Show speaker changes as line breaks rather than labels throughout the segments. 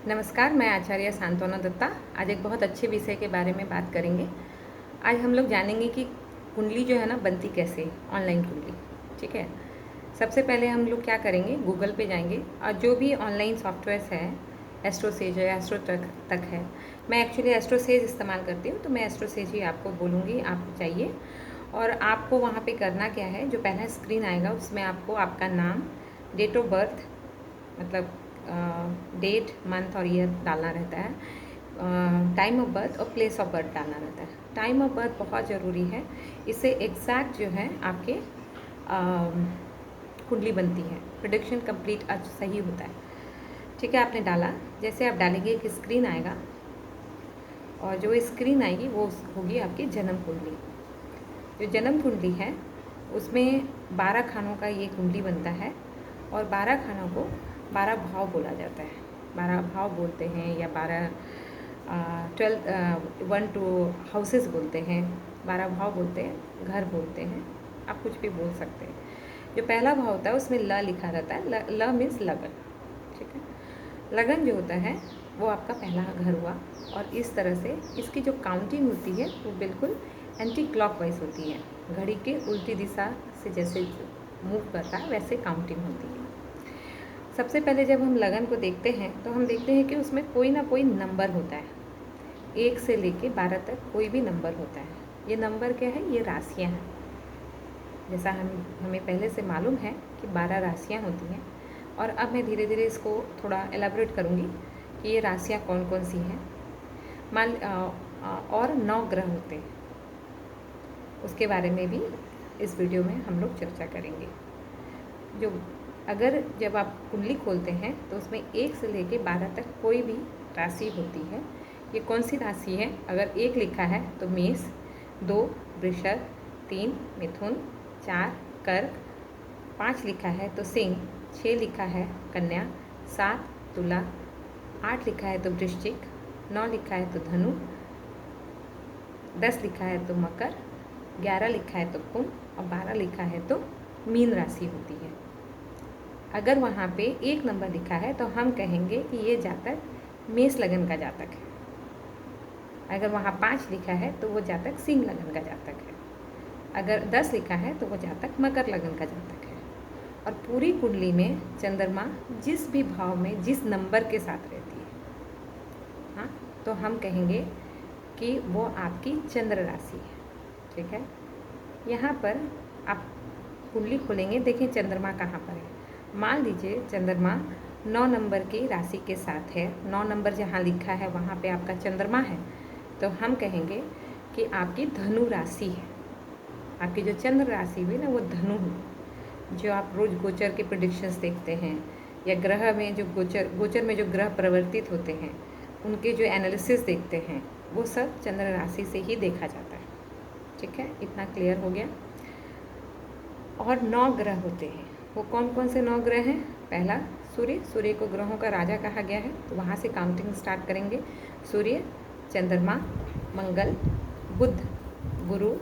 नमस्कार, मैं आचार्य सांत्वना दत्ता। आज एक बहुत अच्छे विषय के बारे में बात करेंगे। आज हम लोग जानेंगे कि कुंडली जो है ना बनती कैसे, ऑनलाइन कुंडली। ठीक है। सबसे पहले हम लोग क्या करेंगे, गूगल पे जाएंगे और जो भी ऑनलाइन सॉफ्टवेयर है, एस्ट्रोसेज है, एस्ट्रो तक है। मैं एक्चुअली एस्ट्रोसेज इस्तेमाल करती हूँ, तो मैं एस्ट्रोसेज ही आपको बोलूँगी, आपको चाहिए। और आपको वहाँ पे करना क्या है, जो पहला स्क्रीन आएगा उसमें आपको आपका नाम, डेट ऑफ बर्थ, मतलब डेट, मंथ और ईयर डालना रहता है, टाइम ऑफ बर्थ और प्लेस ऑफ बर्थ डालना रहता है। टाइम ऑफ बर्थ बहुत ज़रूरी है, इससे एग्जैक्ट जो है आपके कुंडली बनती है, प्रोडिक्शन कंप्लीट सही होता है। ठीक है, आपने डाला। जैसे आप डालेंगे एक स्क्रीन आएगा और जो स्क्रीन आएगी वो होगी आपकी जन्म कुंडली। जो जन्म कुंडली है उसमें 12 खानों का ये कुंडली बनता है और 12 खानों को 12 भाव बोला जाता है। 12 भाव बोलते हैं या 1 to हाउसेस बोलते हैं, 12 भाव बोलते हैं, घर बोलते हैं, आप कुछ भी बोल सकते हैं। जो पहला भाव होता है उसमें ल लिखा रहता है। ल मीन्स लगन। ठीक है, लगन जो होता है वो आपका पहला घर हुआ। और इस तरह से इसकी जो काउंटिंग होती है वो बिल्कुल एंटी क्लॉकवाइज होती है, घड़ी के उल्टी दिशा से जैसे मूव करता है वैसे काउंटिंग होती है। सबसे पहले जब हम लगन को देखते हैं तो हम देखते हैं कि उसमें कोई ना कोई नंबर होता है। 1 से लेके 12 तक कोई भी नंबर होता है। ये नंबर क्या है, ये राशियाँ हैं। जैसा हमें पहले से मालूम है कि 12 राशियाँ होती हैं। और अब मैं धीरे धीरे इसको थोड़ा एलाबोरेट करूँगी कि ये राशियाँ कौन कौन सी हैं। और 9 ग्रह होते हैं, उसके बारे में भी इस वीडियो में हम लोग चर्चा करेंगे। जो अगर जब आप कुंडली खोलते हैं तो उसमें 1 से लेके 12 तक कोई भी राशि होती है। ये कौन सी राशि है, अगर 1 लिखा है तो मेष, 2 वृषभ, 3 मिथुन, 4 कर्क, 5 लिखा है तो सिंह, 6 लिखा है कन्या, 7 तुला, 8 लिखा है तो वृश्चिक, 9 लिखा है तो धनु, 10 लिखा है तो मकर, 11 लिखा है तो कुंभ और 12 लिखा है तो मीन राशि होती है। अगर वहाँ पे 1 नंबर लिखा है तो हम कहेंगे कि ये जातक मेष लगन का जातक है। अगर वहाँ 5 लिखा है तो वो जातक सिंह लगन का जातक है। अगर 10 लिखा है तो वो जातक मकर लगन का जातक है। और पूरी कुंडली में चंद्रमा जिस भी भाव में जिस नंबर के साथ रहती है, हाँ, तो हम कहेंगे कि वो आपकी चंद्र राशि है। ठीक है, यहाँ पर आप कुंडली खोलेंगे, देखें चंद्रमा कहाँ पर है। मान लीजिए चंद्रमा 9 नंबर की राशि के साथ है, 9 नंबर जहाँ लिखा है वहाँ पे आपका चंद्रमा है, तो हम कहेंगे कि आपकी धनु राशि है। आपकी जो चंद्र राशि हुई ना वो धनु हुई। जो आप रोज़ गोचर के प्रेडिक्शंस देखते हैं या ग्रह में जो गोचर में जो ग्रह परिवर्तित होते हैं उनके जो एनालिसिस देखते हैं वो सब चंद्र राशि से ही देखा जाता है। ठीक है, इतना क्लियर हो गया। और 9 ग्रह होते हैं, वो कौन कौन से 9 ग्रह हैं। पहला सूर्य, सूर्य को ग्रहों का राजा कहा गया है, तो वहाँ से काउंटिंग स्टार्ट करेंगे। सूर्य, चंद्रमा, मंगल, बुध, गुरु,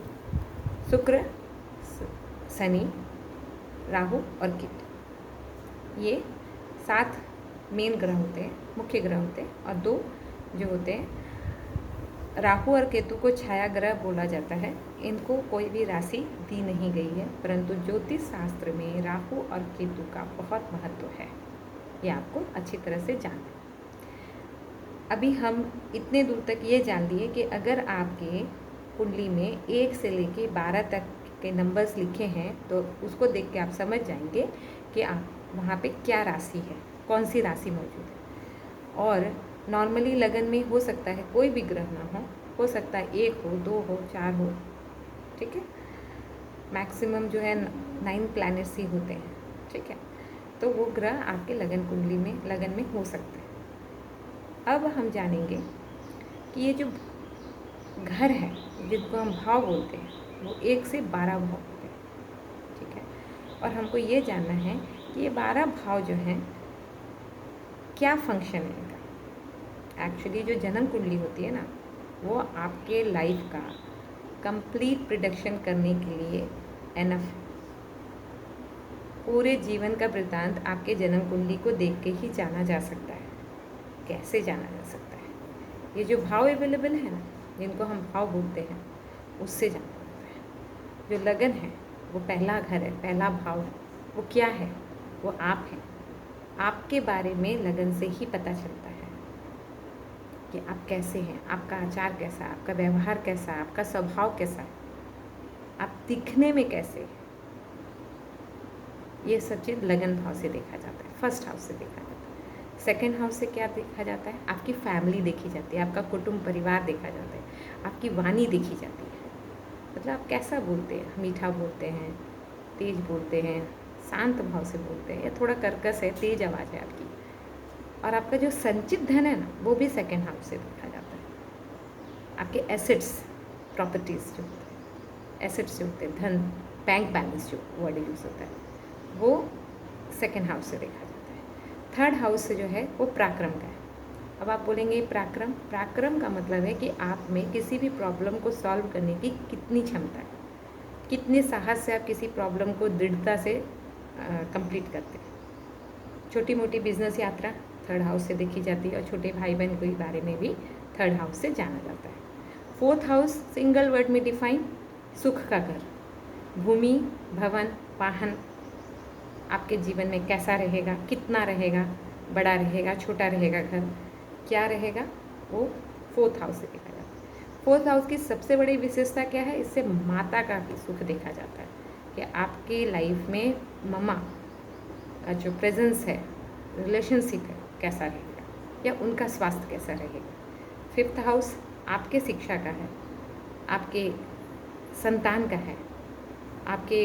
शुक्र, शनि, राहु और केतु। ये 7 मेन ग्रह होते हैं, मुख्य ग्रह होते हैं। और 2 जो होते हैं, राहु और केतु को छाया ग्रह बोला जाता है। इनको कोई भी राशि दी नहीं गई है, परंतु ज्योतिष शास्त्र में राहु और केतु का बहुत महत्व है, ये आपको अच्छी तरह से जानना। अभी हम इतने दूर तक ये जान लिए कि अगर आपके कुंडली में 1 से लेके 12 तक के नंबर्स लिखे हैं तो उसको देख के आप समझ जाएंगे कि आप वहाँ पे क्या राशि है, कौन सी राशि मौजूद है। और नॉर्मली लगन में हो सकता है कोई भी ग्रह ना हो सकता है 1 हो, 2 हो, 4 हो। ठीक है, मैक्सिमम जो है 9 प्लैनेट्स ही होते हैं। ठीक है, तो वो ग्रह आपके लगन कुंडली में लगन में हो सकते हैं। अब हम जानेंगे कि ये जो घर है जिनको हम भाव बोलते हैं वो 1 से 12 भाव होते हैं। ठीक है, और हमको ये जानना है कि ये 12 भाव जो हैं क्या फंक्शन है इनका। एक्चुअली जो जन्म कुंडली होती है ना वो आपके लाइफ का कंप्लीट प्रिडिक्शन करने के लिए एनफ है। पूरे जीवन का वृत्तांत आपके जन्म कुंडली को देख के ही जाना जा सकता है कैसे जाना जा सकता है? ये जो भाव अवेलेबल है ना, जिनको हम भाव बोलते हैं, उससे जाना जाता है। जो लगन है वो पहला घर है, पहला भाव है। वो क्या है? वो आप हैं। आपके बारे में लगन से ही पता चलता है कि आप कैसे हैं, आपका आचार कैसा है, आपका व्यवहार कैसा है, आपका स्वभाव कैसा है, आप दिखने में कैसे हैं। ये सब चीज़ लगन भाव से देखा जाता है, फर्स्ट हाउस से देखा जाता है। सेकंड हाउस से क्या देखा जाता है? आपकी फैमिली देखी जाती है, आपका कुटुंब परिवार देखा जाता है, आपकी वाणी देखी जाती है। मतलब आप कैसा बोलते हैं, मीठा बोलते हैं, तेज बोलते हैं, शांत भाव से बोलते हैं, या थोड़ा कर्कश है, तेज आवाज़ है आपकी। और आपका जो संचित धन है ना, वो भी सेकंड हाउस से देखा जाता है। आपके एसेट्स, प्रॉपर्टीज़ जो होते हैं, एसेट्स जो होते हैं, धन, बैंक बैलेंस जो वर्ड यूज़ होता है, वो सेकंड हाउस से देखा जाता है। थर्ड हाउस से जो है वो पराक्रम का है। अब आप बोलेंगे पराक्रम, पराक्रम का मतलब है कि आप में किसी भी प्रॉब्लम को सॉल्व करने की कितनी क्षमता है, कितने साहस से आप किसी प्रॉब्लम को दृढ़ता से कंप्लीट करते हैं। छोटी मोटी बिजनेस यात्रा थर्ड हाउस से देखी जाती है, और छोटे भाई बहन के बारे में भी थर्ड हाउस से जाना जाता है। फोर्थ हाउस सिंगल वर्ड में डिफाइन, सुख का घर, भूमि, भवन, वाहन। आपके जीवन में कैसा रहेगा, कितना रहेगा, बड़ा रहेगा, छोटा रहेगा घर, क्या रहेगा, वो फोर्थ हाउस से देखा जाता है। फोर्थ हाउस की सबसे बड़ी विशेषता क्या है? इससे माता का भी सुख देखा जाता है कि आपकी लाइफ में मम्मा का जो प्रेजेंस है, रिलेशनशिप है, कैसा रहेगा, या उनका स्वास्थ्य कैसा रहेगा। फिफ्थ हाउस आपके शिक्षा का है, आपके संतान का है, आपके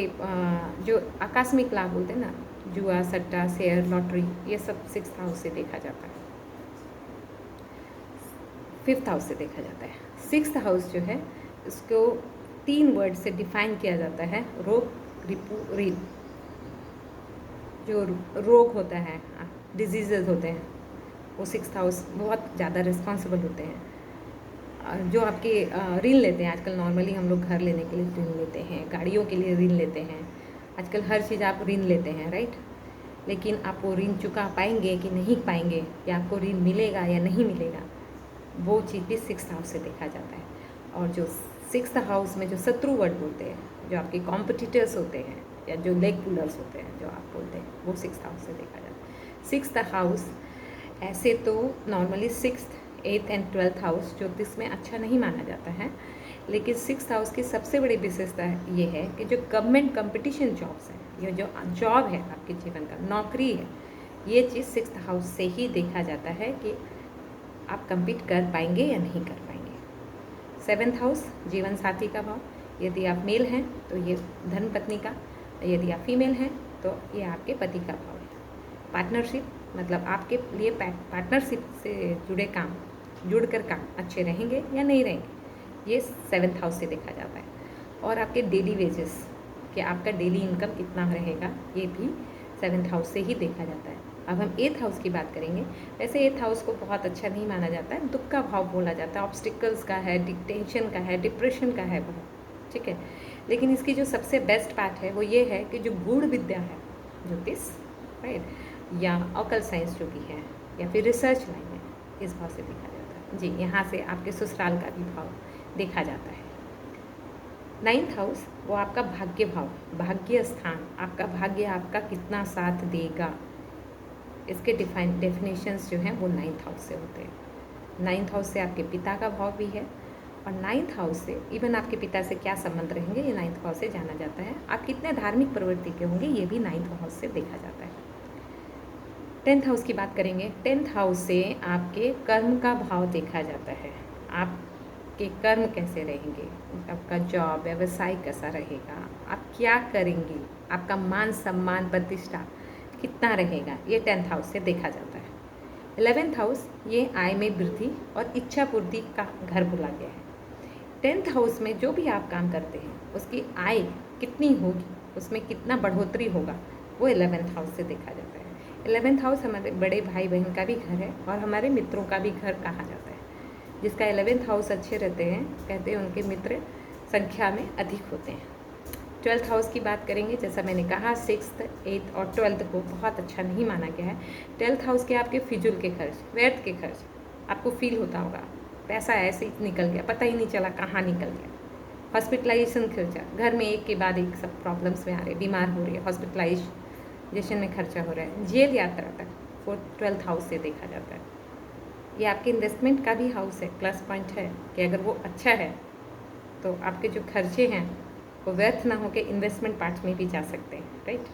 जो आकस्मिक लाभ बोलते हैं ना, जुआ, सट्टा, शेयर, लॉटरी, ये सब सिक्स्थ हाउस से देखा जाता है, फिफ्थ हाउस से देखा जाता है। सिक्स्थ हाउस जो है इसको 3 वर्ड से डिफाइन किया जाता है, रोग, रिपू, रील। जो रोग होता है, डिजीज़ेज होते हैं, वो सिक्स्थ हाउस बहुत ज़्यादा रिस्पॉन्सिबल होते हैं। जो आपके ऋण लेते हैं, आजकल नॉर्मली हम लोग घर लेने के लिए ऋण लेते हैं, गाड़ियों के लिए ऋण लेते हैं, आजकल हर चीज़ आप ऋण लेते हैं, राइट। लेकिन आप वो ऋण चुका पाएंगे कि नहीं पाएंगे, या आपको ऋण मिलेगा या नहीं मिलेगा, वो चीज़ भी सिक्स्थ हाउस से देखा जाता है। और जो सिक्स्थ हाउस में जो शत्रु वर्ड बोलते हैं, जो आपके कॉम्पिटिटर्स होते हैं, या जो लेग पुलर्स होते हैं जो आप बोलते हैं, वो सिक्स्थ हाउस से देखा जाता है। सिक्स्थ हाउस ऐसे तो normally sixth, 8th and 12th house ज्योतिष में अच्छा नहीं माना जाता है, लेकिन सिक्स्थ हाउस की सबसे बड़ी विशेषता ये है कि जो गवर्नमेंट कंपटीशन जॉब्स हैं, ये जो जॉब है आपके जीवन का, नौकरी है, ये चीज़ सिक्स्थ हाउस से ही देखा जाता है कि आप compete कर पाएंगे या नहीं कर पाएंगे। 7th हाउस जीवन साथी का भाव, यदि आप मेल हैं तो ये धर्म पत्नी का, यदि आप फीमेल हैं तो ये आपके पति का भाव है। पार्टनरशिप मतलब आपके लिए पार्टनरशिप से जुड़कर काम अच्छे रहेंगे या नहीं रहेंगे, ये 7th हाउस से देखा जाता है। और आपके डेली वेजेस, कि आपका डेली इनकम कितना रहेगा, ये भी 7th हाउस से ही देखा जाता है। अब हम 8th हाउस की बात करेंगे। वैसे 8th हाउस को बहुत अच्छा नहीं माना जाता है, दुख का भाव बोला जाता है, ऑब्स्टिकल्स का है, टेंशन का है, डिप्रेशन का है बहुत, ठीक है। लेकिन इसकी जो सबसे बेस्ट पार्ट है वो ये है कि जो गूढ़ विद्या है, ज्योतिष, राइट, या ऑकल्ट साइंस जो भी है, या फिर रिसर्च लाइन है, इस भाव से देखा जाता है जी। यहाँ से आपके ससुराल का भी भाव देखा जाता है। 9th हाउस वो आपका भाग्य भाव, भाग्य स्थान, आपका भाग्य आपका कितना साथ देगा, इसके डेफिनेशंस जो हैं वो 9th हाउस से होते हैं। 9th हाउस से आपके पिता का भाव भी है, और 9th हाउस से इवन आपके पिता से क्या संबंध रहेंगे, ये 9th हाउस से जाना जाता है। आप कितने धार्मिक प्रवृत्ति के होंगे, ये भी 9th हाउस से देखा जाता है। 10th हाउस की बात करेंगे। 10th हाउस से आपके कर्म का भाव देखा जाता है, आपके कर्म कैसे रहेंगे, आपका जॉब व्यवसाय कैसा रहेगा, आप क्या करेंगे, आपका मान सम्मान प्रतिष्ठा कितना रहेगा, ये 10th हाउस से देखा जाता है। 11th हाउस ये आय में वृद्धि और इच्छा पूर्ति का घर बोला गया है। 10th हाउस में जो भी आप काम करते हैं उसकी आय कितनी होगी, उसमें कितना बढ़ोतरी होगा, वो 11th हाउस से देखा जाता है। 11th हाउस हमारे बड़े भाई बहन का भी घर है और हमारे मित्रों का भी घर कहा जाता है। जिसका 11th हाउस अच्छे रहते हैं, कहते हैं उनके मित्र संख्या में अधिक होते हैं। 12th हाउस की बात करेंगे, जैसा मैंने कहा 6th, 8th और 12th को बहुत अच्छा नहीं माना गया है। 12th हाउस के आपके फिजूल के खर्च, व्यर्थ के खर्च, आपको फील होता होगा पैसा ऐसे ही निकल गया, पता ही नहीं चला कहाँ निकल गया। हॉस्पिटलाइजेशन खर्चा, घर में एक के बाद एक सब प्रॉब्लम्स में आ रहे, बीमार हो रहे, हॉस्पिटलाइजेशन में खर्चा हो रहा है। जेल यात्रा तक 12th हाउस से देखा जाता है। ये आपके इन्वेस्टमेंट का भी हाउस है, प्लस पॉइंट है कि अगर वो अच्छा है तो आपके जो खर्चे हैं वो व्यर्थ ना होकर इन्वेस्टमेंट पार्ट में भी जा सकते हैं, राइट।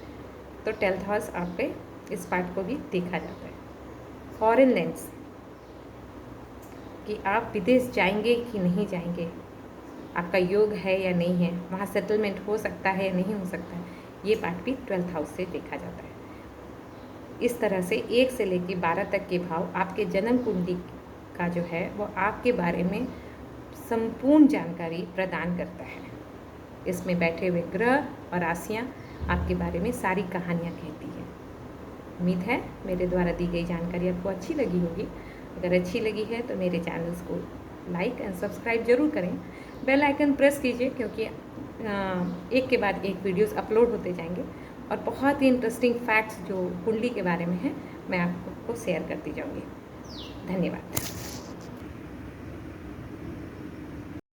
तो 12th हाउस आप पे इस पार्ट को भी देखा जाता है। फॉरेन लैंड्स, कि आप विदेश जाएंगे कि नहीं जाएंगे, आपका योग है या नहीं है, वहाँ सेटलमेंट हो सकता है या नहीं हो सकता है, ये पार्ट भी 12th हाउस से देखा जाता है। इस तरह से 1 से लेकर 12 तक के भाव आपके जन्म कुंडली का जो है वो आपके बारे में संपूर्ण जानकारी प्रदान करता है। इसमें बैठे हुए ग्रह और राशियाँ आपके बारे में सारी कहानियाँ कहती हैं। उम्मीद है मेरे द्वारा दी गई जानकारी आपको अच्छी लगी होगी। अगर अच्छी लगी है तो मेरे चैनल्स को लाइक एंड सब्सक्राइब जरूर करें। बेल आइकन प्रेस कीजिए, क्योंकि एक के बाद एक वीडियोस अपलोड होते जाएंगे और बहुत ही इंटरेस्टिंग फैक्ट्स जो कुंडली के बारे में हैं मैं आपको शेयर करती जाऊँगी। धन्यवाद।